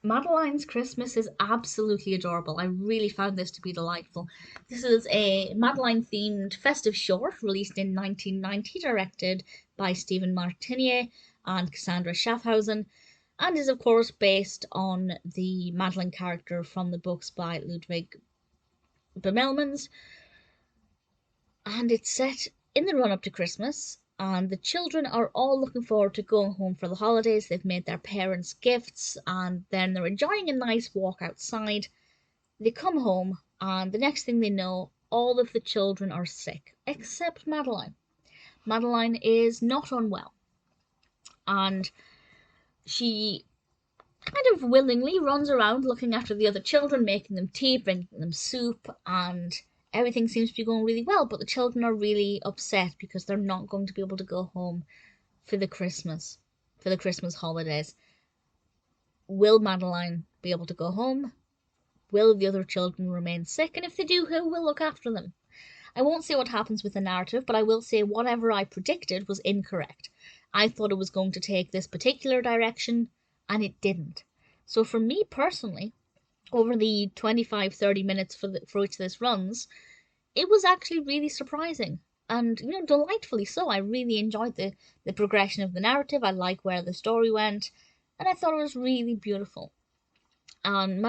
Madeline's Christmas is absolutely adorable. I really found this to be delightful. This is a Madeline-themed festive short released in 1990, directed by Stephan Martinière and Cassandra Schaffhausen, and is of course based on the Madeline character from the books by Ludwig Bemelmans, and it's set in the run-up to Christmas, and the children are all looking forward to going home for the holidays. They've made their parents gifts, and then they're enjoying a nice walk outside. They come home, and the next thing they know, all of the children are sick, except Madeline. Madeline is not unwell, and she kind of willingly runs around looking after the other children, making them tea, bringing them soup, and everything seems to be going really well, but the children are really upset because they're not going to be able to go home for the Christmas holidays. Will Madeline be able to go home? Will the other children remain sick? And if they do, who will look after them? I won't say what happens with the narrative, but I will say whatever I predicted was incorrect. I thought it was going to take this particular direction, and it didn't. So for me personally, over the 25-30 minutes for which this runs, it was actually really surprising, and delightfully so. I really enjoyed the progression of the narrative. I like where the story went, and I thought it was really beautiful. And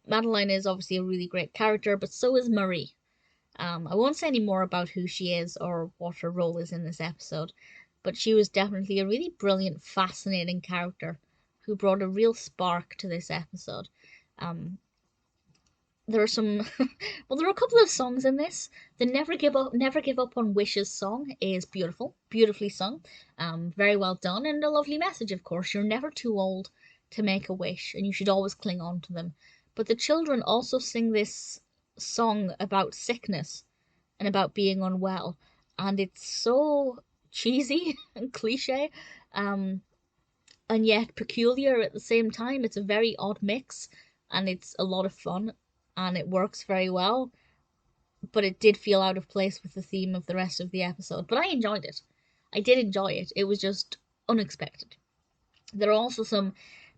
Madeline is obviously a really great character, but so is Marie. I won't say any more about who she is or what her role is in this episode, but she was definitely a really brilliant, fascinating character who brought a real spark to this episode. There are some there are a couple of songs in this. The Never Give Up on Wishes song is beautifully sung, very well done, and a lovely message, of course. You're never too old to make a wish, and you should always cling on to them. But the children also sing this song about sickness and about being unwell, and it's so cheesy and cliche, and yet peculiar at the same time. It's a very odd mix, and it's a lot of fun, and it works very well, but it did feel out of place with the theme of the rest of the episode. But I enjoyed it. I did enjoy it. It was just unexpected. There are also some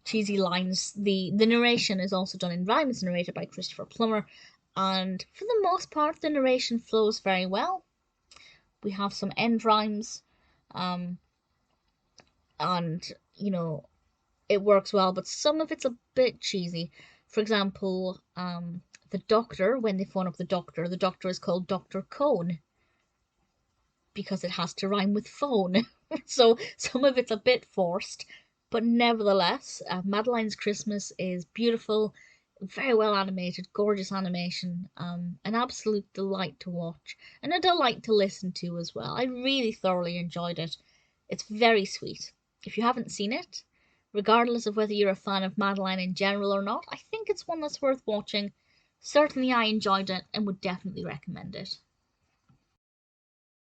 cheesy lines. The narration is also done in rhyme. It's narrated by Christopher Plummer, and for the most part, the narration flows very well. We have some end rhymes, and it works well, but some of it's a bit cheesy. For example, the doctor, when they phone up the doctor is called Dr. Cone because it has to rhyme with phone. So some of it's a bit forced, but nevertheless, Madeline's Christmas is beautiful, very well animated, gorgeous animation, an absolute delight to watch, and a delight to listen to as well. I really thoroughly enjoyed it. It's very sweet. If you haven't seen it, regardless of whether you're a fan of Madeline in general or not, I think it's one that's worth watching. Certainly I enjoyed it and would definitely recommend it.